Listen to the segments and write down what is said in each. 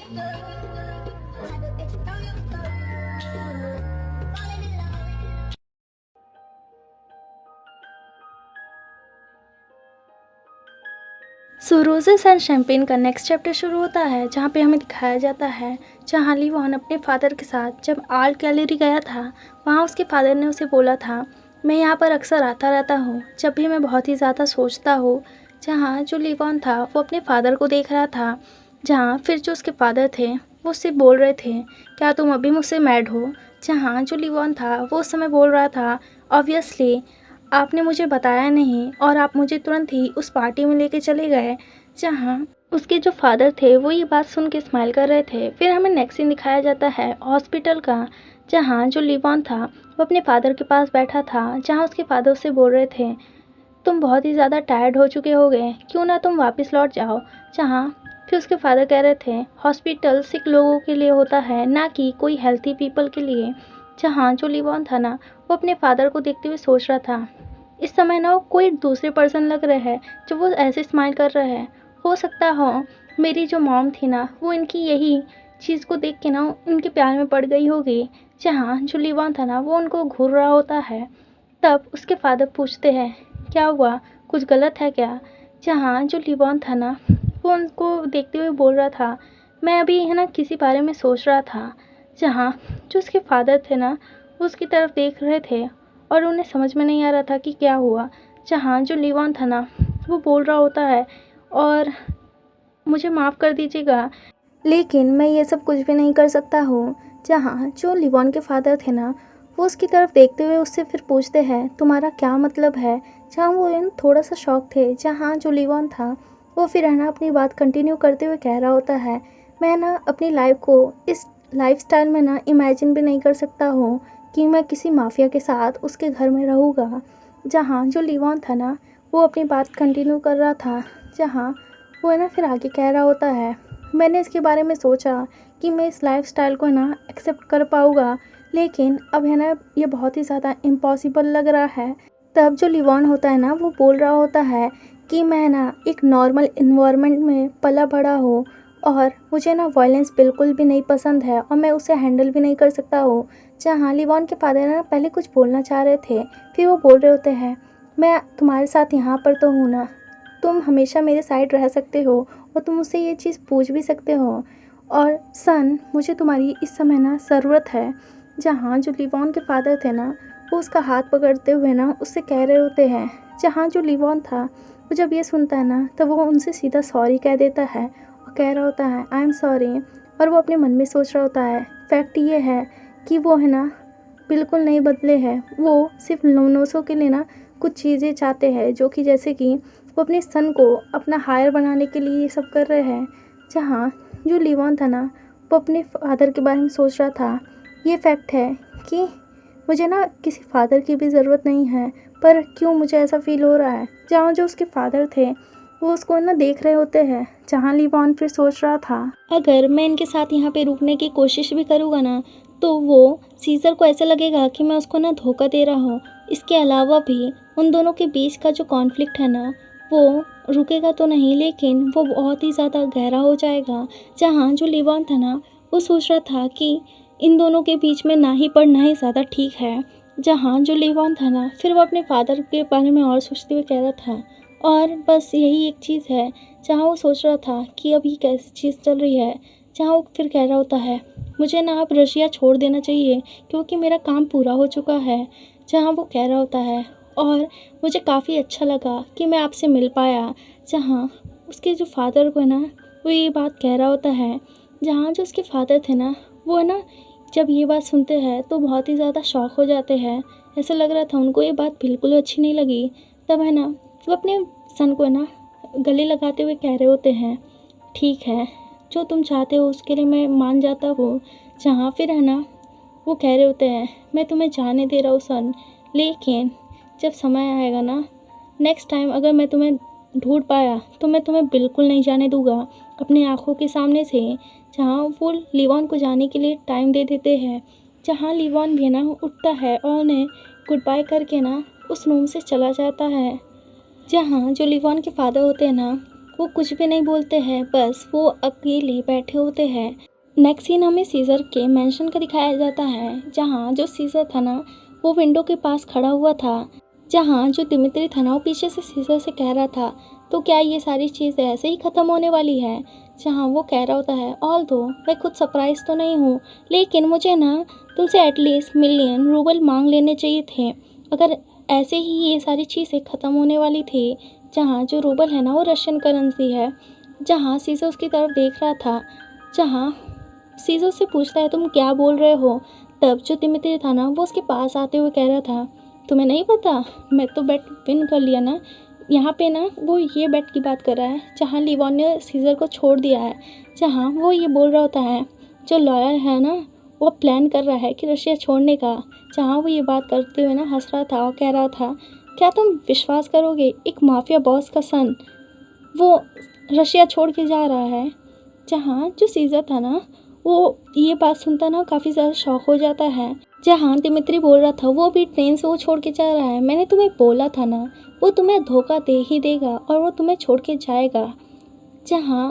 So roses and champagne का next chapter शुरू होता है, जहाँ पे हमें दिखाया जाता है जहाँ लीवॉन अपने फादर के साथ जब आर्ट गैलरी गया था, वहाँ उसके फादर ने उसे बोला था, मैं यहाँ पर अक्सर आता रहता हूँ जब भी मैं बहुत ही ज़्यादा सोचता हूँ। जहाँ जो लीवॉन था वो अपने फादर को देख रहा था, जहाँ फिर जो उसके फादर थे वो उससे बोल रहे थे, क्या तुम अभी मुझसे मैड हो। जहाँ जो लीवॉन था वो उस समय बोल रहा था, ऑब्वियसली आपने मुझे बताया नहीं और आप मुझे तुरंत ही उस पार्टी में लेके चले गए। जहाँ उसके जो फादर थे वो ये बात सुन के स्माइल कर रहे थे। फिर हमें नेक्स्ट सीन दिखाया जाता है हॉस्पिटल का, जहाँ जो लीवॉन था वो अपने फादर के पास बैठा था, जहाँ उसके फादर उससे बोल रहे थे, तुम बहुत ही ज़्यादा टायर्ड हो चुके होगे, क्यों ना तुम वापस लौट जाओ। जहाँ फिर उसके फादर कह रहे थे, हॉस्पिटल सिक लोगों के लिए होता है, ना कि कोई हेल्थी पीपल के लिए। जहाँ जो लीवॉन था ना वो अपने फादर को देखते हुए सोच रहा था, इस समय ना वो कोई दूसरे पर्सन लग रहे हैं जो वो ऐसे स्माइल कर रहे हैं। हो सकता हो मेरी जो मॉम थी ना वो इनकी यही चीज़ को देख के ना इनके प्यार में पड़ गई होगी। जहाँ जो लीवॉन था ना वो उनको घूर रहा होता है। तब उसके फादर पूछते हैं, क्या हुआ, कुछ गलत है क्या। जहाँ जो लीवॉन था ना वो उनको देखते हुए बोल रहा था, मैं अभी है ना किसी बारे में सोच रहा था। जहाँ जो उसके फादर थे ना वो उसकी तरफ देख रहे थे और उन्हें समझ में नहीं आ रहा था कि क्या हुआ। जहाँ जो लीवॉन था ना वो बोल रहा होता है, और मुझे माफ़ कर दीजिएगा लेकिन मैं ये सब कुछ भी नहीं कर सकता हूँ। जहाँ जो लीवॉन के फादर थे ना वो उसकी तरफ देखते हुए उससे फिर पूछते हैं, तुम्हारा क्या मतलब है। जहाँ वो थोड़ा सा शॉक थे। जहाँ जो लीवॉन था वो फिर है ना अपनी बात कंटिन्यू करते हुए कह रहा होता है, मैं ना अपनी लाइफ को इस लाइफ स्टाइल में ना इमेजिन भी नहीं कर सकता हूँ कि मैं किसी माफिया के साथ उसके घर में रहूँगा। जहाँ जो लीवॉन था ना वो अपनी बात कंटिन्यू कर रहा था। जहाँ वो है ना फिर आगे कह रहा होता है, मैंने इसके बारे में सोचा कि मैं इस लाइफ़स्टाइल को ना एक्सेप्ट कर पाऊँगा, लेकिन अब है ना ये बहुत ही ज़्यादा इम्पॉसिबल लग रहा है। तब जो लीवॉन होता है ना वो बोल रहा होता है कि मैं ना एक नॉर्मल इन्वायरमेंट में पला बड़ा हूँ और मुझे ना वायलेंस बिल्कुल भी नहीं पसंद है और मैं उसे हैंडल भी नहीं कर सकता हूँ। जहाँ लीवॉन के फादर ना पहले कुछ बोलना चाह रहे थे, फिर वो बोल रहे होते हैं, मैं तुम्हारे साथ यहाँ पर तो हूँ ना, तुम हमेशा मेरे साइड रह सकते हो और तुम मुझसे ये चीज़ पूछ भी सकते हो, और सन मुझे तुम्हारी इस समय ना ज़रूरत है। जहाँ जो लीवॉन के फादर थे ना वो उसका हाथ पकड़ते हुए ना उससे कह रहे होते हैं। जहाँ जो लीवॉन था वो जब ये सुनता है ना तो वो उनसे सीधा सॉरी कह देता है और कह रहा होता है, आई एम सॉरी। और वो अपने मन में सोच रहा होता है, फैक्ट ये है कि वो है ना बिल्कुल नहीं बदले हैं, वो सिर्फ लोनोसों के लिए ना कुछ चीज़ें चाहते हैं, जो कि जैसे कि वो अपने सन को अपना हायर बनाने के लिए ये सब कर रहे हैं। जहाँ जो लीवॉन था ना वो अपने फादर के बारे में सोच रहा था, ये फैक्ट है कि मुझे ना किसी फादर की भी ज़रूरत नहीं है, पर क्यों मुझे ऐसा फील हो रहा है। जहाँ जो उसके फादर थे वो उसको ना देख रहे होते हैं। जहाँ लीवॉन फिर सोच रहा था, अगर मैं इनके साथ यहाँ पे रुकने की कोशिश भी करूँगा ना तो वो सीज़र को ऐसा लगेगा कि मैं उसको ना धोखा दे रहा हूँ। इसके अलावा भी उन दोनों के बीच का जो कॉन्फ्लिक्ट है ना वो रुकेगा तो नहीं, लेकिन वो बहुत ही ज़्यादा गहरा हो जाएगा। जहाँ जो लीवॉन था ना वो सोच रहा था कि इन दोनों के बीच में ना ही पढ़ना ही ज़्यादा ठीक है। जहाँ जो लीवॉन था ना फिर वो अपने फादर के बारे में और सोचते हुए कह रहा था, और बस यही एक चीज़ है। जहाँ वो सोच रहा था कि अब ये कैसी चीज़ चल रही है। जहाँ वो फिर कह रहा होता है, मुझे ना अब रशिया छोड़ देना चाहिए क्योंकि मेरा काम पूरा हो चुका है। जहाँ वो कह रहा होता है, और मुझे काफ़ी अच्छा लगा कि मैं आपसे मिल पाया। जहाँ उसके जो फादर को है ना वो ये बात कह रहा होता है। जहाँ जो उसके फादर थे ना वो है ना जब ये बात सुनते हैं तो बहुत ही ज़्यादा शॉक हो जाते हैं। ऐसा लग रहा था उनको ये बात बिल्कुल अच्छी नहीं लगी। तब है ना वो अपने सन को है ना गले लगाते हुए कह रहे होते हैं, ठीक है, जो तुम चाहते हो उसके लिए मैं मान जाता हूँ। जहाँ फिर है ना वो कह रहे होते हैं, मैं तुम्हें जाने दे रहा हूँ सन, लेकिन जब समय आएगा ना नेक्स्ट टाइम अगर मैं तुम्हें ढूंढ पाया तो मैं तुम्हें बिल्कुल नहीं जाने दूंगा अपनी आँखों के सामने से। जहाँ वो लीवॉन को जाने के लिए टाइम दे देते हैं। जहाँ लीवॉन भी ना उठता है और उन्हें गुड बाय करके ना उस रूम से चला जाता है। जहाँ जो लीवॉन के फादर होते हैं ना वो कुछ भी नहीं बोलते हैं, बस वो अकेले बैठे होते हैं। नेक्स्ट सीन हमें सीज़र के मेंशन का दिखाया जाता है, जहाँ जो सीज़र था ना वो विंडो के पास खड़ा हुआ था, जहाँ जो दिमित्री था ना वो पीछे से सीज़र से कह रहा था तो क्या ये सारी चीज़ें ऐसे ही ख़त्म होने वाली है। जहाँ वो कह रहा होता है ऑल्दो मैं खुद सरप्राइज तो नहीं हूँ, लेकिन मुझे ना तुमसे एटलीस्ट मिलियन रूबल मांग लेने चाहिए थे अगर ऐसे ही ये सारी चीज़ें ख़त्म होने वाली थी। जहाँ जो रूबल है ना वो रशियन करेंसी है। जहाँ सीज़र उसकी तरफ देख रहा था, जहाँ सीज़र से पूछता है तुम क्या बोल रहे हो। तब जो दिमित्री था ना वो उसके पास आते हुए कह रहा था तुम्हें नहीं पता, मैं तो बेट विन कर लिया ना। यहाँ पे ना वो ये बेट की बात कर रहा है जहाँ लिवॉन ने सीज़र को छोड़ दिया है। जहाँ वो ये बोल रहा होता है जो लॉयर है ना वो प्लान कर रहा है कि रशिया छोड़ने का। जहाँ वो ये बात करते हुए ना हंस रहा था और कह रहा था क्या तुम विश्वास करोगे एक माफिया बॉस का सन वो रशिया छोड़ के जा रहा है। जहाँ जो सीज़र था ना वो ये बात सुनता ना काफ़ी ज़्यादा शौक हो जाता है। जहाँ दिमित्री बोल रहा था वो भी ट्रेन से वो छोड़ के जा रहा है, मैंने तुम्हें बोला था ना वो तुम्हें धोखा दे ही देगा और वो तुम्हें छोड़ के जाएगा। जहाँ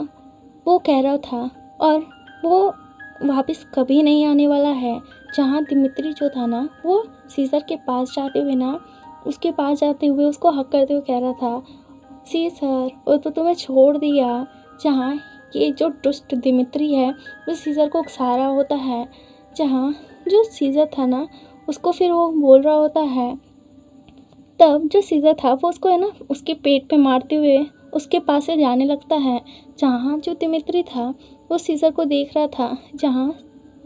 वो कह रहा था और वो वापस कभी नहीं आने वाला है। जहाँ दिमित्री जो था ना वो सीज़र के पास जाते हुए ना उसके पास जाते हुए उसको हक करते हुए कह रहा था सीज़र वो तो तुम्हें छोड़ दिया। जहाँ ये जो दुष्ट दिमित्री है वो सीज़र को उकसा रहा होता है। जहाँ जो सीज़र था ना उसको फिर वो बोल रहा होता है, तब जो सीज़र था वो उसको है ना उसके पेट पे मारते हुए उसके पास से जाने लगता है। जहाँ जो दिमित्री था वो सीज़र को देख रहा था। जहाँ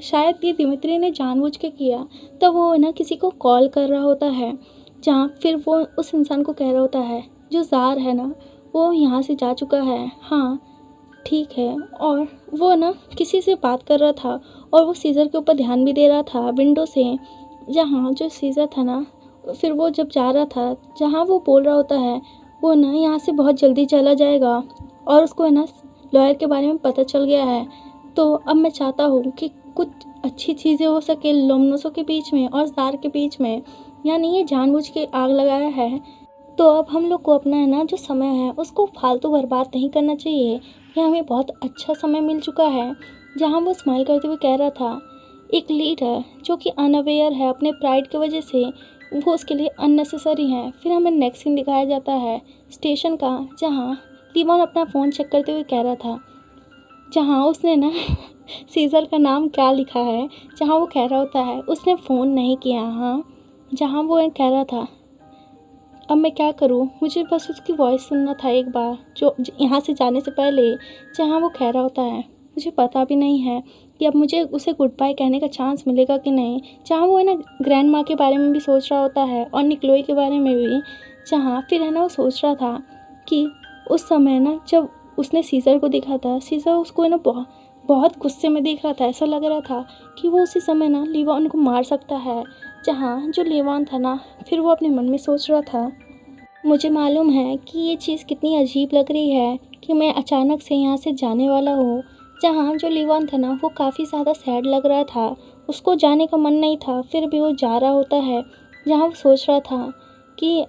शायद ये दिमित्री ने जानबूझ के किया, तब वो है ना किसी को कॉल कर रहा होता है। जहाँ फिर वो उस इंसान को कह रहा होता है जो ज़ार है ना वो यहाँ से जा चुका है, हाँ ठीक है। और वो ना किसी से बात कर रहा था और वो सीज़र के ऊपर ध्यान भी दे रहा था विंडो से। जहाँ जो सीज़र था ना फिर वो जब जा रहा था, जहाँ वो बोल रहा होता है वो ना यहाँ से बहुत जल्दी चला जाएगा और उसको है ना लॉयर के बारे में पता चल गया है। तो अब मैं चाहता हूँ कि कुछ अच्छी चीज़ें हो सके लोमनोसों के बीच में और ज़ार के बीच में, यानी ये जानबूझ के आग लगाया है। तो अब हम लोग को अपना है ना जो समय है उसको फालतू बर्बाद नहीं करना चाहिए। यह हमें बहुत अच्छा समय मिल चुका है। जहाँ वो स्माइल करते हुए कह रहा था एक लीडर जो कि अनअवेयर है अपने प्राइड की वजह से वो उसके लिए अननेसेसरी है। फिर हमें नेक्स्ट सीन दिखाया जाता है स्टेशन का, जहाँ लिवॉन अपना फ़ोन चेक करते हुए कह रहा था, जहाँ उसने ना सीज़र का नाम क्या लिखा है। जहाँ वो कह रहा होता है उसने फ़ोन नहीं किया। हाँ, जहाँ वो कह रहा था अब मैं क्या करूँ, मुझे बस उसकी वॉइस सुनना था एक बार जो यहाँ से जाने से पहले। जहाँ वो कह रहा होता है मुझे पता भी नहीं है कि अब मुझे उसे गुड बाय कहने का चांस मिलेगा कि नहीं। जहाँ वो है ना ग्रैंड माँ के बारे में भी सोच रहा होता है और निक्लोई के बारे में भी। जहाँ फिर है ना वो सोच रहा था कि उस समय ना जब उसने सीज़र को देखा था, सीज़र उसको है ना बहुत गुस्से में देख रहा था। ऐसा लग रहा था कि वो उसी समय ना लिवॉन को मार सकता है। जहाँ जो लिवॉन था ना फिर वो अपने मन में सोच रहा था मुझे मालूम है कि ये चीज़ कितनी अजीब लग रही है कि मैं अचानक से यहाँ से जाने वाला हूँ। जहाँ जो लिवॉन था ना वो काफ़ी ज़्यादा सैड लग रहा था, उसको जाने का मन नहीं था, फिर भी वो जा रहा होता है। जहाँ वो सोच रहा था कि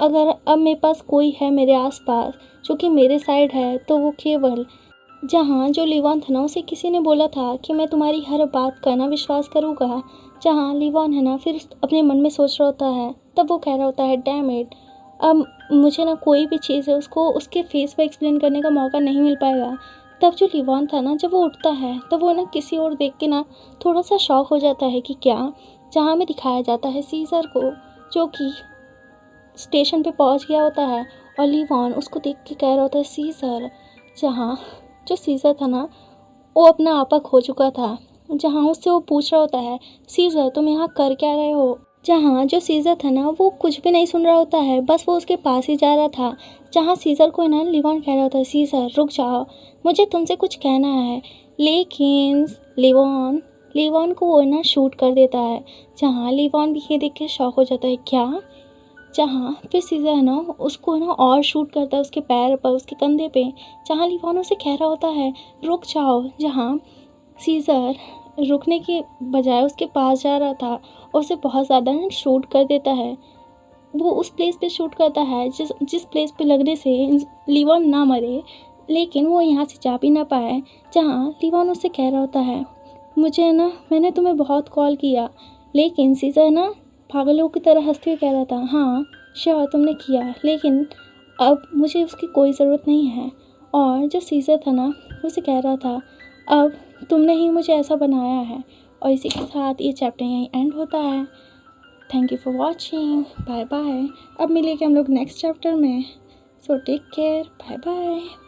अगर अब मेरे पास कोई है मेरे आसपास जो कि मेरे साइड है तो वो केवल, जहाँ जो लिवॉन था ना उसे किसी ने बोला था कि मैं तुम्हारी हर बात का ना विश्वास करूँगा। जहाँ लिवॉन है ना फिर अपने मन में सोच रहा होता है, तब वो कह रहा होता है डैम इट, अब मुझे ना कोई भी चीज़ है उसको उसके फेस पे एक्सप्लेन करने का मौका नहीं मिल पाएगा। तब जो लिवॉन था ना जब वो उठता है तब वो ना किसी और देख के ना थोड़ा सा शॉक हो जाता है कि क्या। जहाँ में दिखाया जाता है सीज़र को जो कि स्टेशन पे पहुंच गया होता है और लिवॉन उसको देख के कह रहा होता है सीज़र। जहाँ जो सीज़र था ना वो अपना आपा खो चुका था। जहाँ उससे वो पूछ रहा होता है सीज़र तुम यहाँ कर क्या रहे हो। जहाँ जो सीज़र था ना वो कुछ भी नहीं सुन रहा होता है, बस वो उसके पास ही जा रहा था। जहाँ सीज़र को ना लिवॉन कह रहा होता है सीज़र रुक जाओ मुझे तुमसे कुछ कहना है, लेकिन लिवॉन को वो ना शूट कर देता है। जहाँ लिवॉन भी ये देख के शॉक हो जाता है क्या। जहाँ फिर सीज़र है ना उसको ना और शूट करता है उसके पैर पर उसके कंधे पे। जहाँ लिवॉन उसे कह रहा होता है रुक जाओ। जहाँ सीज़र रुकने के बजाय उसके पास जा रहा था और उसे बहुत ज़्यादा ना शूट कर देता है। वो उस प्लेस पे शूट करता है जिस प्लेस पे लगने से लिवॉन ना मरे, लेकिन वो यहाँ से जा भी ना पाए, जहाँ लिवॉन उससे कह रहा होता है, मुझे ना, मैंने तुम्हें बहुत कॉल किया, लेकिन सीज़र ना पागलों की तरह हंसते हुए कह रहा था, हाँ श्योर तुमने किया, लेकिन अब मुझे उसकी कोई ज़रूरत नहीं है। और जो सीज़र था ना, उसे कह रहा था, अब तुमने ही मुझे ऐसा बनाया है। और इसी के साथ ये चैप्टर यहीं एंड होता है। Thank you for watching, bye bye. अब मिलेंगे हम लोग नेक्स्ट चैप्टर में। So take care, bye bye.